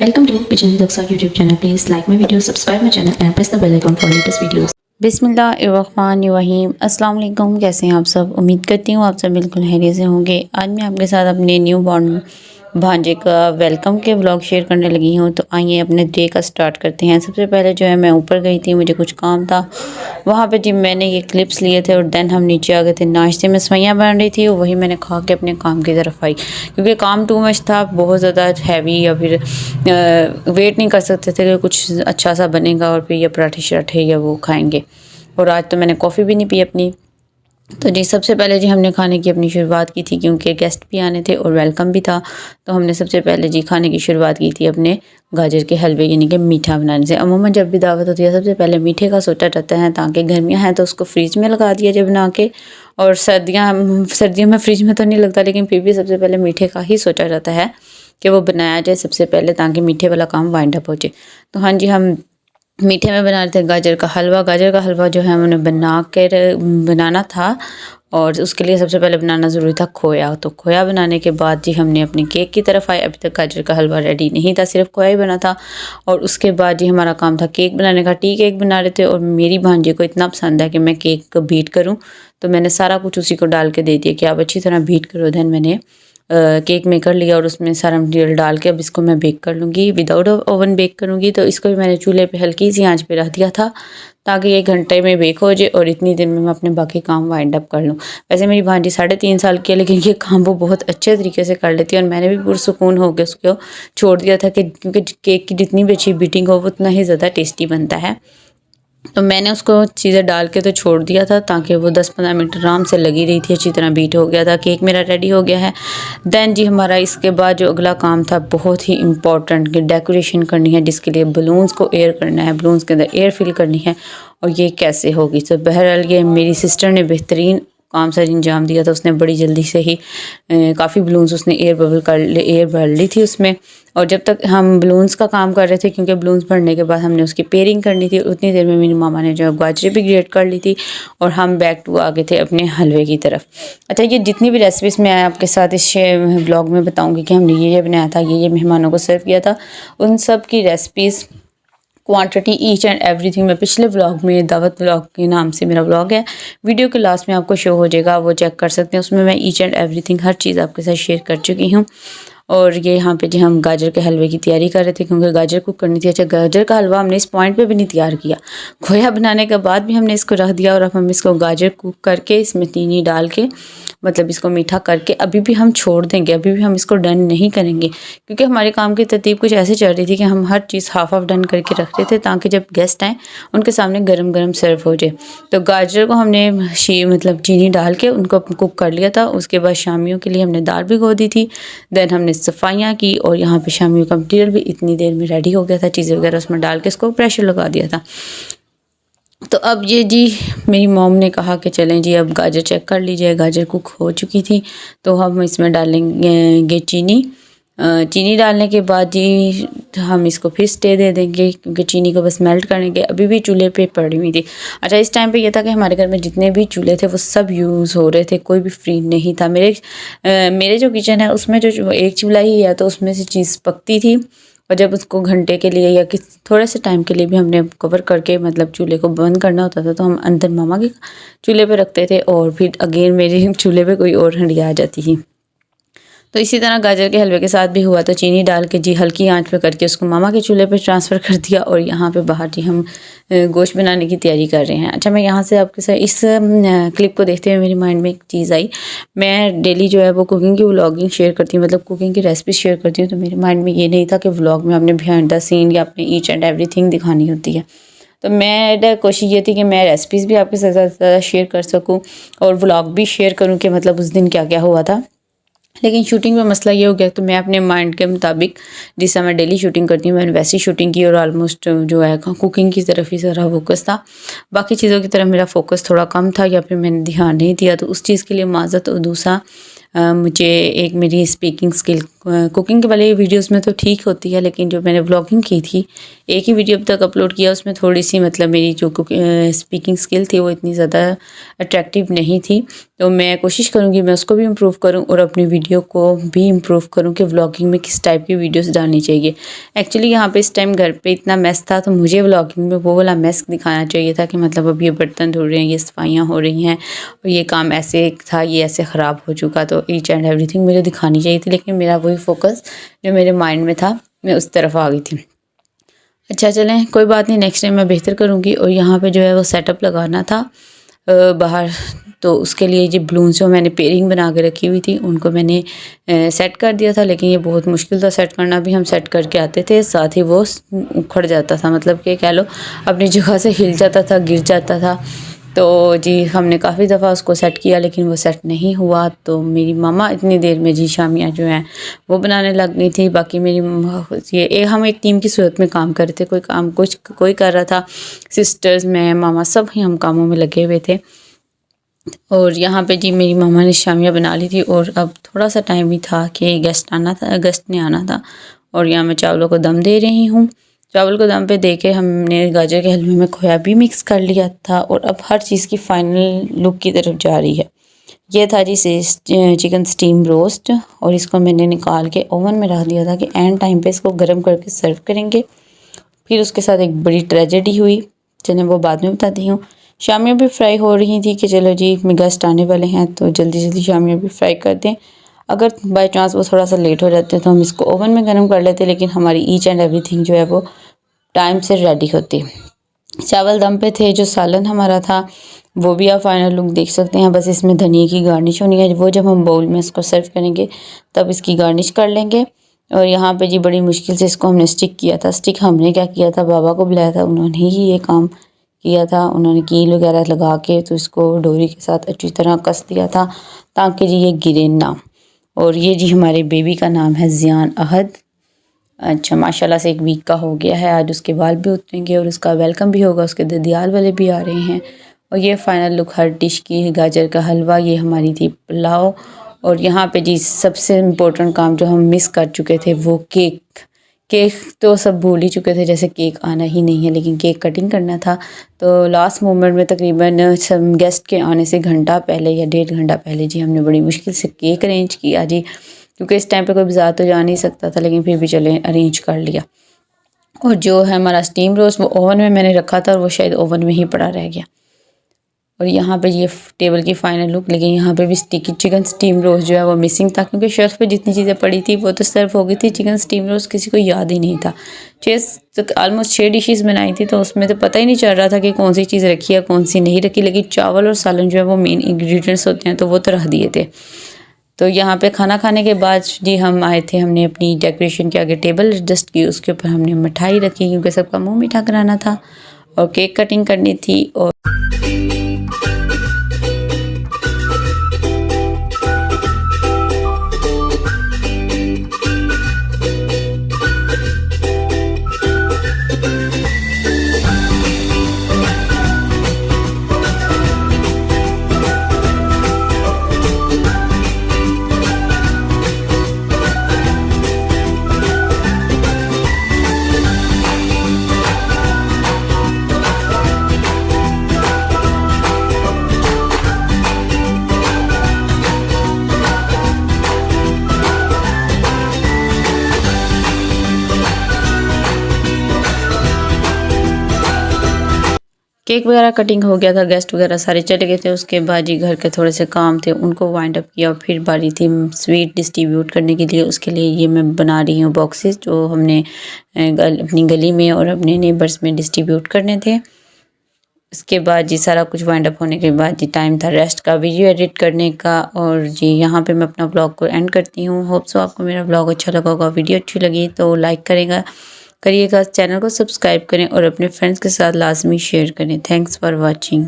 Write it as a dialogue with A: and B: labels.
A: Welcome to Kitchen Daksa YouTube channel. Please like my video, subscribe my channel and press the bell icon for latest videos.
B: बिस्मिल्लाहिर्रहमानिर्रहीम। अस्सलाम वालेकुम। कैसे हैं आप सब? उम्मीद करती हूँ आप सब बिल्कुल खैरियत से होंगे। आज मैं आपके साथ अपने न्यू बॉर्न भांजे का वेलकम के व्लॉग शेयर करने लगी हूँ। तो आइए अपने डे का स्टार्ट करते हैं। सबसे पहले जो है मैं ऊपर गई थी, मुझे कुछ काम था वहाँ पे जी मैंने ये क्लिप्स लिए थे और देन हम नीचे आ गए थे। नाश्ते में सवैयाँ बन रही थी और वही मैंने खा के अपने काम की तरफ आई, क्योंकि काम टू मच था, बहुत ज़्यादा हैवी, या फिर वेट नहीं कर सकते थे कि कुछ अच्छा सा बनेगा और फिर ये पराठे शराठे या वो खाएंगे। और आज तो मैंने कॉफ़ी भी नहीं पी अपनी। तो जी सबसे पहले जी हमने खाने की अपनी शुरुआत की थी, क्योंकि गेस्ट भी आने थे और वेलकम भी था। तो हमने सबसे पहले जी खाने की शुरुआत की थी अपने गाजर के हलवे यानी कि मीठा बनाने से। अमूमन जब भी दावत होती है सबसे पहले मीठे का सोचा जाता है, ताकि गर्मियाँ हैं तो उसको फ्रिज में लगा दिया जाए बना के, और सर्दियों में फ्रिज में तो नहीं लगता, लेकिन फिर भी सबसे पहले मीठे का ही सोचा जाता है कि वो बनाया जाए सबसे पहले, ताकि मीठे वाला काम वाइंड अप हो जाए। तो हाँ जी, हम मीठे में बना रहे थे गाजर का हलवा। गाजर का हलवा जो है हमने बनाना था, और उसके लिए सबसे पहले बनाना ज़रूरी था खोया। तो खोया बनाने के बाद जी हमने अपने केक की तरफ आए। अभी तक गाजर का हलवा रेडी नहीं था, सिर्फ खोया ही बना था। और उसके बाद जी हमारा काम था केक बनाने का। टी केक बना रहे थे और मेरी भांजी को इतना पसंद है कि मैं केक को बीट करूँ, तो मैंने सारा कुछ उसी को डाल के दे दिया कि आप अच्छी तरह बीट करो। देन मैंने केक मेकर लिया और उसमें सारा मटीरियल डाल के अब इसको मैं बेक कर लूँगी, विदाउट ओवन बेक करूँगी। तो इसको भी मैंने चूल्हे पे हल्की सी आंच पे रख दिया था, ताकि ये घंटे में बेक हो जाए और इतनी देर में मैं अपने बाकी काम वाइंड अप कर लूँ। वैसे मेरी भांजी 3.5 साल की है, लेकिन ये काम वो बहुत अच्छे तरीके से कर लेती है, और मैंने भी पुरसुकून हो के उसको छोड़ दिया था, कि क्योंकि केक की जितनी भी अच्छी बीटिंग हो वो उतना ही ज़्यादा टेस्टी बनता है। तो मैंने उसको चीज़ें डाल के तो छोड़ दिया था, ताकि वो 10-15 मिनट आराम से लगी रही थी। अच्छी तरह बीट हो गया था, केक मेरा रेडी हो गया है। देन जी हमारा इसके बाद जो अगला काम था बहुत ही इम्पॉर्टेंट, कि डेकोरेशन करनी है, जिसके लिए बलून्स को एयर करना है, बलून्स के अंदर एयर फिल करनी है। और ये कैसे होगी? तो बहरहाल ये मेरी सिस्टर ने बेहतरीन काम सर अंजाम दिया था। उसने बड़ी जल्दी से ही काफ़ी बलून्स उसने एयर भर ली थी उसमें। और जब तक हम बलून्स का काम कर रहे थे, क्योंकि बलून्स भरने के बाद हमने उसकी पेयरिंग करनी थी, उतनी देर में मेरी मामा ने जो गाजरें भी ग्रेट कर ली थी, और हम बैक टू आ गए थे अपने हलवे की तरफ। अच्छा, ये जितनी भी रेसिपीज़ मैं आपके साथ इस ब्लॉग में बताऊँगी कि हमने ये बनाया था, ये मेहमानों को सर्व किया था, उन सब की recipes, quantity, each and everything मैं पिछले व्लॉग में, दावत व्लॉग के नाम से मेरा व्लॉग है, वीडियो के लास्ट में आपको शो हो जाएगा, वो चेक कर सकते हैं। उसमें मैं ईच एंड एवरीथिंग हर चीज़ आपके साथ शेयर कर चुकी हूँ। और ये यहाँ पे जी हम गाजर के हलवे की तैयारी कर रहे थे, क्योंकि गाजर कुक करनी थी। अच्छा, गाजर का हलवा हमने इस पॉइंट पे भी नहीं तैयार किया, खोया बनाने के बाद भी हमने इसको रख दिया, और अब हम इसको गाजर कुक करके इसमें चीनी डाल के, मतलब इसको मीठा करके अभी भी हम छोड़ देंगे, अभी भी हम इसको डन नहीं करेंगे, क्योंकि हमारे काम की तरतीब कुछ ऐसे चल रही थी कि हम हर चीज़ हाफ डन करके रख रहे थे, ताकि जब गेस्ट आएँ उनके सामने गरम गरम सर्व हो जाए। तो गाजर को हमने मतलब चीनी डाल के उनको कुक कर लिया था। उसके बाद शामियों के लिए हमने दाल भिगो दी थी। देन हमने सफाइयाँ की, और यहाँ पे शामियों का मटीरियल भी इतनी देर में रेडी हो गया था। चीज़ें वगैरह उसमें डाल के इसको प्रेशर लगा दिया था। तो अब ये जी मेरी मॉम ने कहा कि चलें जी अब गाजर चेक कर लीजिए। गाजर कुक हो चुकी थी, तो हम इसमें डालेंगे चीनी। चीनी डालने के बाद जी हम इसको फिर स्टे दे देंगे, क्योंकि चीनी को बस मेल्ट करने के अभी भी चूल्हे पे पड़ी हुई थी। अच्छा, इस टाइम पे ये था कि हमारे घर में जितने भी चूल्हे थे वो सब यूज़ हो रहे थे, कोई भी फ्री नहीं था। मेरे जो किचन है उसमें जो एक चूल्हा ही है, तो उसमें से चीज़ पकती थी, और जब उसको घंटे के लिए या थोड़े से टाइम के लिए भी हमने कवर करके मतलब चूल्हे को बंद करना होता था, तो हम अंदर मामा के चूल्हे पे रखते थे, और फिर अगेन मेरे चूल्हे पे कोई और हंडिया आ जाती थी। तो इसी तरह गाजर के हलवे के साथ भी हुआ। तो चीनी डाल के जी हल्की आंच पे करके उसको मामा के चूल्हे पे ट्रांसफ़र कर दिया, और यहाँ पे बाहर जी हम गोश्त बनाने की तैयारी कर रहे हैं। अच्छा, मैं यहाँ से आपके साथ इस क्लिप को देखते हुए मेरी माइंड में एक चीज़ आई। मैं डेली जो है वो कुकिंग की व्लॉगिंग शेयर करती हूँ, मतलब कुकिंग की रेसिपी शेयर करती हूँ। तो मेरे माइंड में ये नहीं था कि व्लॉग में अपने बिहाइंड द सीन या अपने ईच एंड एवरीथिंग दिखानी होती है। तो मेरा कोशिश ये थी कि मैं रेसिपीज़ भी आपके साथ ज़्यादा शेयर कर सकूँ, और व्लॉग भी शेयर करूँ कि मतलब उस दिन क्या क्या हुआ था। लेकिन शूटिंग में मसला ये हो गया, तो मैं अपने माइंड के मुताबिक, जिस समय मैं डेली शूटिंग करती हूँ, मैंने वैसी शूटिंग की, और ऑलमोस्ट जो है कुकिंग की तरफ ही सारा फोकस था। बाकी चीज़ों की तरफ मेरा फोकस थोड़ा कम था, या फिर मैंने ध्यान नहीं दिया, तो उस चीज़ के लिए माज़रत। और दूसरा मुझे एक मेरी स्पीकिंग स्किल कुकिंग के वाले वीडियोस में तो ठीक होती है, लेकिन जो मैंने व्लॉगिंग की थी, एक ही वीडियो अब तक अपलोड किया, उसमें थोड़ी सी मतलब मेरी जो स्पीकिंग स्किल थी वो इतनी ज़्यादा अट्रैक्टिव नहीं थी। तो मैं कोशिश करूँगी मैं उसको भी इम्प्रूव करूँ और अपनी वीडियो को भी इम्प्रूव करूँ कि व्लॉगिंग में किस टाइप की वीडियोस डालनी चाहिए। एक्चुअली यहाँ पे इस टाइम घर पे इतना मेस था, तो मुझे व्लॉगिंग में वो वाला मेस दिखाना चाहिए था कि मतलब अब ये बर्तन धो रहे हैं, ये सफाइयाँ हो रही हैं और ये काम ऐसे था, ये ऐसे ख़राब हो चुका, तो ईच एंड एवरीथिंग मुझे दिखानी चाहिए थी। लेकिन मेरा वही फोकस जो मेरे माइंड में था, मैं उस तरफ आ गई थी। अच्छा चलें, कोई बात नहीं, नेक्स्ट टाइम मैं बेहतर करूँगी। और यहाँ पे जो है वो सेटअप लगाना था बाहर, तो उसके लिए ये बलून्स जो मैंने पेयरिंग बना के रखी हुई थी उनको मैंने सेट कर दिया था। लेकिन ये बहुत मुश्किल था सेट करना, भी हम सेट करके आते थे, साथ ही वो उखड़ जाता था, मतलब कि कह लो अपनी जगह से हिल जाता था, गिर जाता था। तो जी हमने काफ़ी दफ़ा उसको सेट किया, लेकिन वो सेट नहीं हुआ। तो मेरी मामा इतनी देर में जी शामियाँ जो हैं वो बनाने लग गई थी। बाकी मेरी हम एक टीम की सूरत में काम कर रहे थे, कोई काम कोई कर रहा था, सिस्टर्स, मैं, मामा, सब ही हम कामों में लगे हुए थे। और यहाँ पे जी मेरी मामा ने शामियाँ बना ली थी और अब थोड़ा सा टाइम ही था कि गेस्ट ने आना था। और यहाँ मैं चावलों को दम दे रही हूँ। चावल को दम पे दे के हमने गाजर के हलवे में खोया भी मिक्स कर लिया था और अब हर चीज़ की फाइनल लुक की तरफ जा रही है। ये था जी चिकन स्टीम रोस्ट और इसको मैंने निकाल के ओवन में रख दिया था कि एंड टाइम पे इसको गर्म करके सर्व करेंगे। फिर उसके साथ एक बड़ी ट्रेजेडी हुई, चलें वो बाद में बताती हूँ। शामियाँ भी फ्राई हो रही थी कि चलो जी गेस्ट आने वाले हैं तो जल्दी जल्दी शामियाँ भी फ्राई कर दें। अगर बाई चांस वो थोड़ा सा लेट हो जाते तो हम इसको ओवन में गर्म कर लेते, लेकिन हमारी ईच एंड एवरीथिंग जो है वो टाइम से रेडी होती। चावल दम पे थे, जो सालन हमारा था वो भी आप फाइनल लुक देख सकते हैं। बस इसमें धनिया की गार्निश होनी है, वो जब हम बाउल में इसको सर्व करेंगे तब इसकी गार्निश कर लेंगे। और यहाँ पे जी बड़ी मुश्किल से इसको हमने स्टिक किया था। स्टिक हमने क्या किया था, बाबा को बुलाया था, उन्होंने ही ये काम किया था। उन्होंने कील वगैरह लगा के तो इसको डोरी के साथ अच्छी तरह कस दिया था ताकि जी ये गिरे ना। और ये जी हमारे बेबी का नाम है ज़ियान अहद। अच्छा माशाल्लाह से 1 वीक का हो गया है, आज उसके बाल भी उतरेंगे और उसका वेलकम भी होगा, उसके ददियाल वाले भी आ रहे हैं। और ये फ़ाइनल लुक हर डिश की, गाजर का हलवा, ये हमारी थी पुलाव। और यहाँ पे जी सबसे इम्पोर्टेंट काम जो हम मिस कर चुके थे वो केक तो सब भूल ही चुके थे, जैसे केक आना ही नहीं है, लेकिन केक कटिंग करना था। तो लास्ट मोमेंट में तकरीबन सब गेस्ट के आने से घंटा पहले या 1.5 घंटा पहले जी हमने बड़ी मुश्किल से केक अरेंज किया जी, क्योंकि इस टाइम पे कोई बाज़ार तो जा नहीं सकता था, लेकिन फिर भी चले अरेंज कर लिया। और जो है हमारा स्टीम रोस्ट वो ओवन में मैंने रखा था और वो शायद ओवन में ही पड़ा रह गया। और यहाँ पे ये टेबल की फाइनल लुक, लेकिन यहाँ पे भी चिकन स्टीम रोस्ट जो है वो मिसिंग था, क्योंकि शेल्फ पे जितनी चीज़ें पड़ी थी वो तो सर्व हो गई थी। चिकन स्टीम रोस्ट किसी को याद ही नहीं था। ऑलमोस्ट 6 डिशेस बनाई थी, तो उसमें तो पता ही नहीं चल रहा था कि कौन सी चीज़ रखी है कौन सी नहीं रखी। लेकिन चावल और सालन जो है वो मेन इंग्रेडिएंट्स होते हैं, तो वो तो रख दिए थे। तो यहाँ पे खाना खाने के बाद जी हम आए थे, हमने अपनी डेकोरेशन के आगे टेबल एडजस्ट की, उसके ऊपर हमने मिठाई रखी क्योंकि सबका मुंह मीठा कराना था और केक कटिंग करनी थी। और केक वगैरह कटिंग हो गया था, गेस्ट वगैरह सारे चले गए थे। उसके बाद जी घर के थोड़े से काम थे, उनको वाइंड अप किया और फिर बारी थी स्वीट डिस्ट्रीब्यूट करने के लिए। उसके लिए ये मैं बना रही हूँ बॉक्सेस जो हमने अपनी गली में और अपने नेबर्स में डिस्ट्रीब्यूट करने थे। उसके बाद जी सारा कुछ वाइंड अप होने के बाद जी टाइम था रेस्ट का, वीडियो एडिट करने का। और जी यहाँ पे मैं अपना ब्लॉग को एंड करती हूँ। होप सो आपको मेरा ब्लॉग अच्छा लगा होगा, वीडियो अच्छी लगी तो लाइक करिएगा, चैनल को सब्सक्राइब करें और अपने फ्रेंड्स के साथ लाजमी शेयर करें। Thanks for watching.